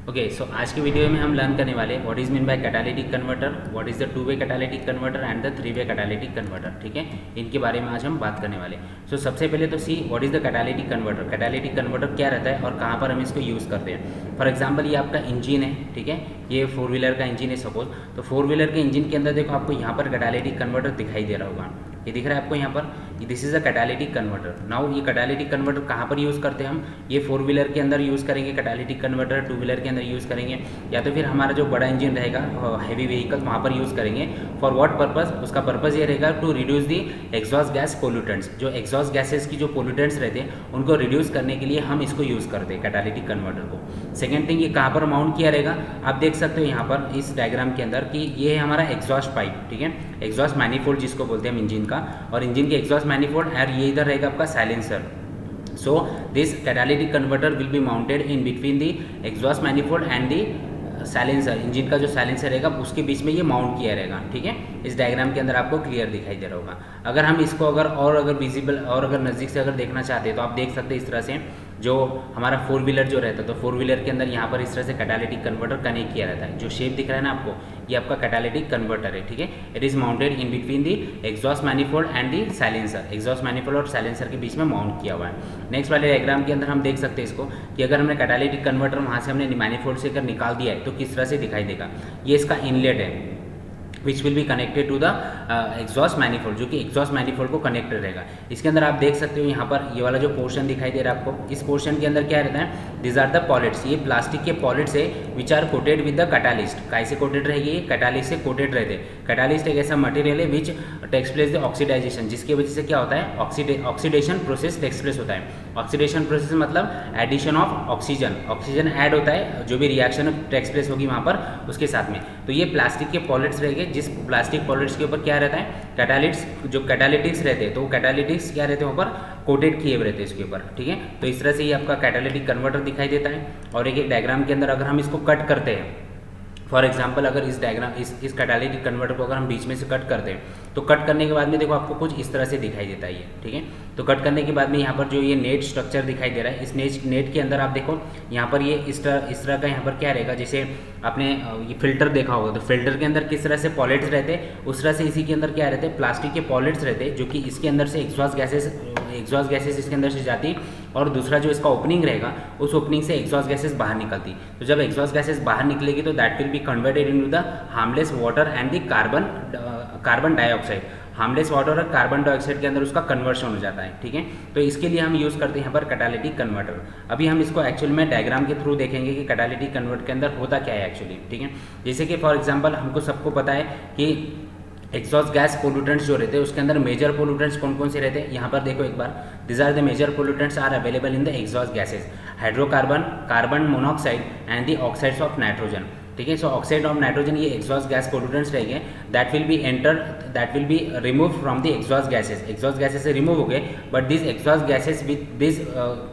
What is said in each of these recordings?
Okay so आज की video में हम लर्न करने वाले what is mean by catalytic converter, what is the two way catalytic converter and the three way catalytic converter. ठीक है, इनके बारे में आज हम बात करने वाले। सो सबसे पहले तो see what is the catalytic converter. Catalytic converter क्या रहता है और कहाँ पर हम इसको यूज़ करते हैं। फॉर एग्जाम्पल ये आपका इंजन है, ठीक है, ये 4 व्हीलर का इंजन है सपोज। तो 4 व्हीलर के इंजन के अंदर देखो आपको यहाँ पर कैटालिटिक कन्वर्टर दिखाई दे रहा होगा, ये दिख रहा है आपको यहाँ पर, this is a catalytic converter. Now ये कैटालिटिक कन्वर्टर कहाँ पर यूज़ करते हैं हम, ये 4 व्हीलर के अंदर यूज़ करेंगे कैटालिटिक कन्वर्टर, 2 व्हीलर के अंदर यूज़ करेंगे, या तो फिर हमारा जो बड़ा इंजन रहेगा हैवी व्हीकल वहाँ पर यूज़ करेंगे। फॉर व्हाट पर्पस, उसका पर्पस ये रहेगा to reduce the exhaust gas pollutants. जो एग्जॉस्ट गैसेस की जो पोल्यूटेंट्स रहते हैं उनको रिड्यूस करने के लिए हम इसको यूज़ करते हैं कैटालिटिक कन्वर्टर को। सेकेंड थिंग, ये कहाँ पर माउंट किया रहेगा, आप देख सकते हो यहाँ पर इस डायग्राम के अंदर कि ये है हमारा एग्जॉस्ट पाइप, ठीक है, एग्जॉस्ट मैनिफोल्ड जिसको बोलते हैं हम इंजन का, और इंजन के एग्जॉस्ट मैनिफोल्ड, और ये इधर रहेगा आपका silencer. So this catalytic converter will be mounted in between the exhaust manifold and the silencer. Engine का जो साइलेंसर रहेगा उसके बीच में ये माउंट किया रहेगा, ठीक है। इस डायग्राम के अंदर आपको क्लियर दिखाई दे रहा होगा। अगर हम इसको अगर विजिबल और अगर नज़दीक से अगर देखना चाहते हैं तो आप देख सकते हैं इस तरह से जो हमारा 4 व्हीलर जो रहता है, तो 4 व्हीलर के अंदर यहाँ पर इस तरह से कैटालिटिक कन्वर्टर कनेक्ट किया रहता है। जो शेप दिख रहा है ना आपको, ये आपका कैटालिटिक कन्वर्टर है, ठीक है। It is mounted in between the exhaust manifold and the silencer. Exhaust manifold और साइलेंसर के बीच में माउंट किया हुआ है। नेक्स्ट वाले डायग्राम के अंदर हम देख सकते हैं इसको कि अगर हमने कैटालिटिक कन्वर्टर वहाँ से हमने मैनिफोल्ड से अगर निकाल दिया है तो किस तरह से दिखाई देगा। ये इसका इनलेट है which will be connected to the exhaust manifold, जो कि एग्जॉस्ट मैनिफोल्ड को कनेक्टेड रहेगा। इसके अंदर आप देख सकते हो यहाँ पर ये वाला जो पोर्शन दिखाई दे रहा है आपको, इस पोर्शन के अंदर क्या रहता है, दिस आर द पॉलिट्स। ये प्लास्टिक के पॉलिट्स है which are coated with the catalyst. कैसे कोटेड रहेगी, कैटालिस्ट से कोटेड रहते हैं। कैटालिस्ट एक ऐसा मटेरियल है which takes place the oxidisation, जिसकी वजह से क्या होता है, ऑक्सीडेशन प्रोसेस टेक्स प्लेस होता है। ऑक्सीडेशन प्रोसेस मतलब addition of oxygen, oxygen add होता है, जो भी रिएक्शन टेक्स प्लेस होगी वहाँ पर उसके साथ में। तो ये प्लास्टिक के पॉलिट्स रहेंगे, जिस प्लास्टिक पॉलिट्स के ऊपर क्या रहता है, कैटालिट्स, जो कैटालिटिक्स रहते हैं, तो कैटालिटिक्स क्या रहते हैं ऊपर कोटेड किए हुए रहते हैं इसके ऊपर, ठीक है। तो इस तरह से ये आपका कैटालिटिक कन्वर्टर दिखाई देता है। और एक डायग्राम के अंदर अगर हम इसको कट करते हैं, फॉर एग्जाम्पल अगर इस डायग्राम इस कैटालिटिक कन्वर्टर को अगर हम बीच में से कट करते हैं तो कट करने के बाद में देखो आपको कुछ इस तरह से दिखाई देता है ये, ठीक है। तो कट करने के बाद में यहाँ पर जो ये नेट स्ट्रक्चर दिखाई दे रहा है, इस नेट के अंदर आप देखो यहाँ पर ये इस तरह का यहाँ पर क्या रहेगा, जैसे आपने ये फिल्टर देखा होगा, तो फिल्टर के अंदर किस तरह से पॉलिट्स रहते हैं उस तरह से इसी के अंदर क्या रहते हैं, प्लास्टिक के पॉलिट्स रहते हैं, जो कि इसके अंदर से एग्जॉस्ट गैसेस इसके अंदर से जाती, और दूसरा जो इसका ओपनिंग रहेगा उस ओपनिंग से एग्जॉस्ट गैसेस बाहर निकलती। तो जब एग्जॉस्ट गैसेस बाहर निकलेगी तो that will be converted into the harmless water and the carbon dioxide. Harmless water और कार्बन डाइऑक्साइड के अंदर उसका कन्वर्शन हो जाता है, ठीक है। तो इसके लिए हम यूज़ करते हैं यहाँ पर कैटालिटिक कन्वर्टर। अभी हम इसको एक्चुअल में डायग्राम के थ्रू देखेंगे कि कैटालिटिक कन्वर्टर के अंदर होता क्या है एक्चुअली, ठीक है। जैसे कि फॉर एग्जांपल हमको सबको पता है कि एग्जॉस्ट गैस पोल्यूटेंट्स जो रहते हैं उसके अंदर मेजर पोल्यूटेंट्स कौन कौन से रहते हैं, यहाँ पर देखो एक बार, this are the major pollutants are available in the exhaust gases, hydrocarbon, carbon monoxide and the oxides of nitrogen, ठीक है। सो ऑक्साइड ऑफ नाइट्रोजन ये एग्जॉस्ट गैस पोल्यूटेंट्स रहेंगे, that will be remove from the exhaust gases से remove हो गए, but this exhaust gases with this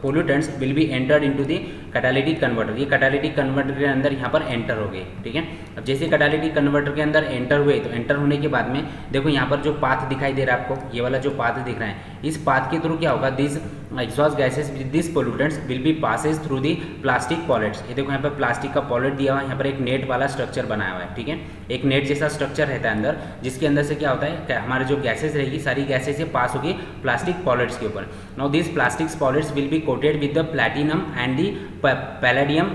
pollutants will be entered into the catalytic converter. ये catalytic converter के अंदर यहाँ पर एंटर हो गए, ठीक है। अब जैसे कैटालिटिक कन्वर्टर के अंदर एंटर हुए तो एंटर होने के बाद में देखो यहाँ पर जो पाथ दिखाई दे रहा है आपको, ये वाला जो पाथ दिख रहा है, इस पाथ के थ्रू क्या होगा, this exhaust gases with this pollutants will be passes through the plastic pellets. ये देखो यहाँ पर प्लास्टिक का पॉलिट दिया हुआ है, यहाँ पर एक नेट वाला स्ट्रक्चर बनाया हुआ है, ठीक है। एक नेट जैसा स्ट्रक्चर रहता है अंदर, जिसके अंदर से क्या होता है, हमारे जो गैसेस रहेगी सारी गैसेस ये पास होगी प्लास्टिक पॉलिट्स के ऊपर। Now this plastic pellets will be coated with the platinum and the palladium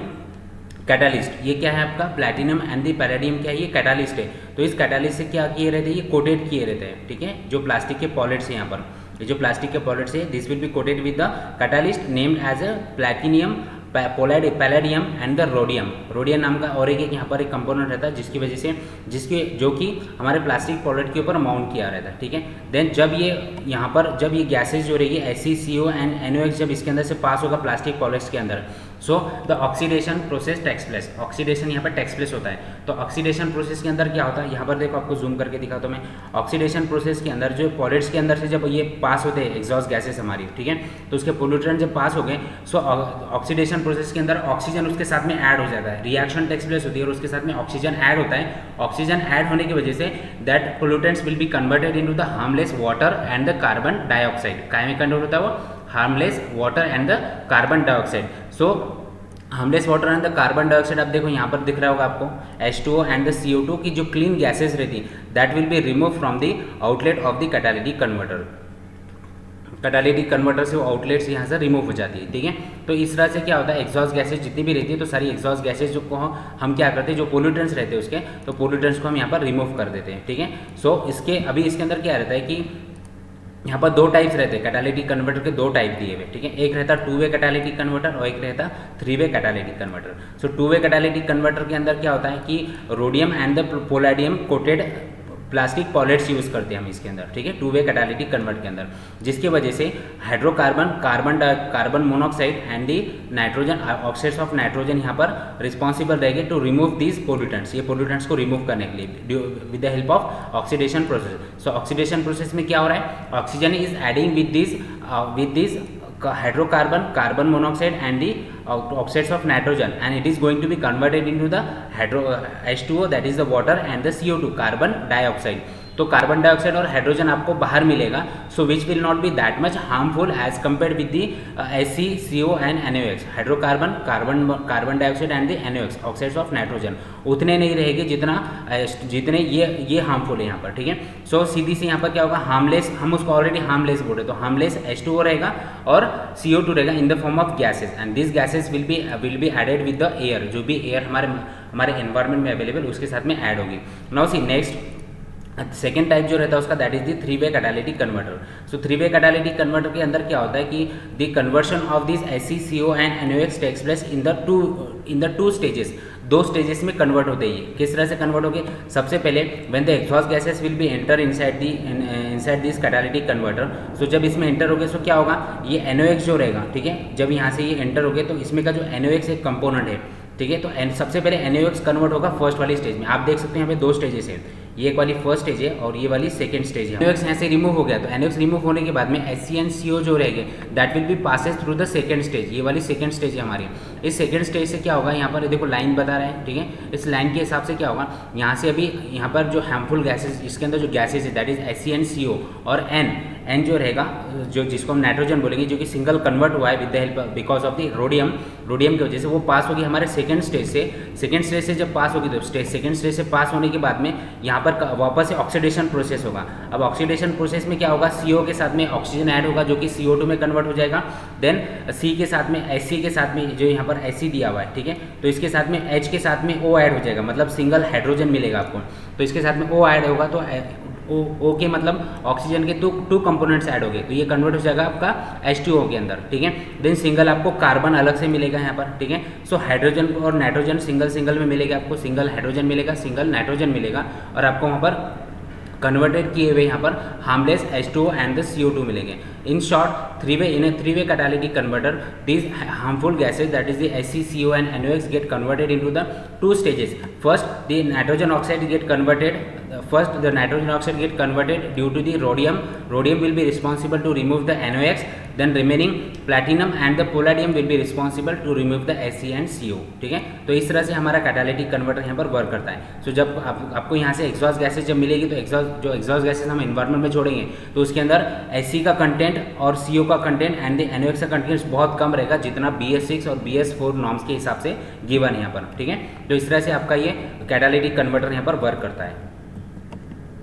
catalyst. ये क्या है आपका, प्लैटिनम एंड दी पैलेडियम क्या है, ये कैटालिस्ट है। तो इस कैटालिस्ट से क्या किए रहते हैं, ये कोटेड किए रहते हैं, ठीक है। जो प्लास्टिक के पॉलिट्स है यहाँ पर, ये जो प्लास्टिक के पॉलिट्स है, this will be coated with the catalyst named as a platinum, palladium and the rhodium नाम का और एक यहाँ पर एक कंपोनेंट रहता है, जिसकी वजह से जो कि हमारे प्लास्टिक पॉलिट के ऊपर माउंट किया रहता है, ठीक है। देन जब ये गैसेज जो रहेगी SiCO एंड NOx जब इसके अंदर से पास होगा प्लास्टिक पॉलिट्स के अंदर, so the oxidation process takes place, oxidation यहाँ पर टेक्स प्लेस होता है। तो ऑक्सीडेशन प्रोसेस के अंदर क्या होता है, यहाँ पर देखो आपको जूम करके दिखाता हूँ मैं। ऑक्सीडेशन प्रोसेस के अंदर जो पॉलिट्स के अंदर से जब ये पास होते हैं एग्जॉस्ट गैसेस हमारी, ठीक है, तो उसके पोल्यूटेंट जब पास हो गए, सो ऑक्सीडेशन प्रोसेस के अंदर ऑक्सीजन उसके साथ में ऐड हो जाता है, रिएक्शन टेक्स प्लेस होती है और उसके साथ में ऑक्सीजन ऐड होता है। ऑक्सीजन ऐड होने की वजह say that pollutants will be converted into the harmless water and the carbon dioxide. काय में कन्वर्ट होता है वो, harmless water and the carbon dioxide. So harmless water and the carbon dioxide, आप देखो यहाँ पर दिख रहा होगा आपको H2O एंड द CO2 की जो क्लीन गैसेज रहती that will be remove from the outlet of the catalytic converter. Catalytic converter से वो आउटलेट्स यहाँ से रिमूव हो जाती है, ठीक है। तो इस तरह से क्या होता है, एग्जॉस्ट गैसेज जितनी भी रहती है तो सारी एग्जॉस्ट गैसेज जो को हम क्या करते हैं, जो पोल्यूटेंट्स रहते हैं उसके, तो पोल्यूटेंट्स को हम यहाँ पर रिमूव कर देते हैं, ठीक है। सो इसके अभी इसके अंदर क्या रहता है कि यहाँ पर दो टाइप्स रहते हैं कैटालिटिक कन्वर्टर के, दो टाइप दिए हुए, ठीक है। एक रहता टू वे कैटालिटिक कन्वर्टर और एक रहता three way catalytic converter. So two way catalytic converter के अंदर क्या होता है कि rhodium and the palladium coated plastic pellets use करते हैं हम इसके अंदर, ठीक है, टू वे कैटालिटिक कन्वर्ट के अंदर, जिसकी वजह से hydrocarbon, carbon monoxide and the nitrogen oxides of nitrogen यहाँ पर रिस्पॉन्सिबल रहेंगे टू रिमूव दीज पोल्यूटेंट्स, ये पोल्यूटेंट्स को रिमूव करने के लिए with the help of oxidation process. So oxidation process में क्या हो रहा है, oxygen is adding with this hydrocarbon, carbon monoxide and the oxides of nitrogen, and it is going to be converted into the H2O, that is the water, and the CO2, carbon dioxide। तो carbon dioxide और hydrogen आपको बाहर मिलेगा, so which will not be that much harmful as compare with the HCCO and NaOH। Hydrocarbon, carbon dioxide and the NaOH oxides of nitrogen उतने नहीं रहेंगे जितने ये हार्मफुल है यहाँ पर, ठीक है। सो सीधी सी यहाँ पर क्या होगा, हार्मलेस, हम उसको ऑलरेडी हार्मलेस बोले, तो हार्मलेस H2O रहेगा और CO2 रहेगा in the form of gases, and this gases will be added with the air, जो भी एयर हमारे एनवायरमेंट में अवेलेबल उसके साथ में ऐड होगी। Now see next second type जो रहता है उसका that is the three way catalytic converter. So three way catalytic converter के अंदर क्या होता है कि the conversion of this HCCO and NaOH takes place in the two stages, दो स्टेजेस में कन्वर्ट होते हैं। किस तरह से कन्वर्ट होंगे, सबसे पहले when the exhaust gases will be enter inside this catalytic converter. So जब इसमें एंटर हो गए तो क्या होगा, ये NaOH जो रहेगा, ठीक है, जब यहाँ से ये एंटर हो गए तो इसमें का जो NaOH एक कंपोनेंट है, ठीक है, तो सबसे पहले NaOH कन्वर्ट होगा फर्स्ट वाली स्टेज में। आप देख सकते हैं यहाँ पे दो स्टेजेस हैं, ये एक वाली फर्स्ट स्टेज है और ये वाली सेकंड स्टेज है। NaOH यहाँ से रिमूव हो गया, तो NaOH रिमूव होने के बाद में HCnCO जो रहेंगे that will be passes through the second stage, ये वाली सेकंड स्टेज है हमारी। इस सेकंड स्टेज से क्या होगा, यहाँ पर देखो लाइन बता रहा है, ठीक है, इस लाइन के हिसाब से क्या होगा, यहाँ से अभी यहाँ पर जो हार्मफुल गैसेज, इसके अंदर जो गैसेज है दैट इज HCnCO और N जो रहेगा, जो जिसको हम नाइट्रोजन बोलेंगे, जो कि सिंगल कन्वर्ट हुआ है with the help because of the rhodium की वजह से, वो पास होगी हमारे सेकंड स्टेज से जब पास होगी तो सेकंड स्टेज से पास होने के बाद में यहाँ पर वापस से ऑक्सीडेशन प्रोसेस होगा। अब ऑक्सीडेशन प्रोसेस में क्या होगा, CO के साथ में ऑक्सीजन ऐड होगा जो कि CO2 में कन्वर्ट हो जाएगा, देन C के साथ में HC के साथ में जो यहाँ पर HC दिया हुआ है, ठीक है, तो इसके साथ में H के साथ में O ऐड हो जाएगा, मतलब सिंगल हाइड्रोजन मिलेगा आपको, तो इसके साथ में O ऐड होगा तो O के मतलब ऑक्सीजन के टू कंपोनेंट्स ऐड हो गए, तो ये कन्वर्ट हो जाएगा आपका H2O के अंदर, ठीक है। देन सिंगल आपको कार्बन अलग से मिलेगा यहाँ पर, ठीक है। सो हाइड्रोजन और नाइट्रोजन सिंगल में मिलेगा, आपको सिंगल हाइड्रोजन मिलेगा, सिंगल नाइट्रोजन मिलेगा, और आपको वहाँ पर कन्वर्टेड किए हुए यहाँ पर harmless H2O and the CO2 मिलेंगे। In short three way catalytic converter, these harmful gases that is the HCCO and NaOH get converted into the two stages. First the nitrogen oxide get converted due to the rhodium will be responsible to remove the NaOH, then remaining platinum and the palladium will be responsible to remove the Hc and CO, ठीक है। तो इस तरह से हमारा catalytic converter यहाँ पर work करता है। सो जब आपको यहाँ से एग्जॉस्ट गैसेज जब मिलेगी तो एग्जॉस्ट गैसेज हम एनवायरमेंट में छोड़ेंगे तो उसके अंदर Hc का कंटेंट और CO का कंटेंट एंड द NaOH का कंटेंट बहुत कम रहेगा, जितना BS6 और BS4 नॉर्म्स के हिसाब से गिवन है यहाँ पर, ठीक है। तो इस तरह से आपका ये कैटालिटिक कन्वर्टर यहाँ पर वर्क करता है।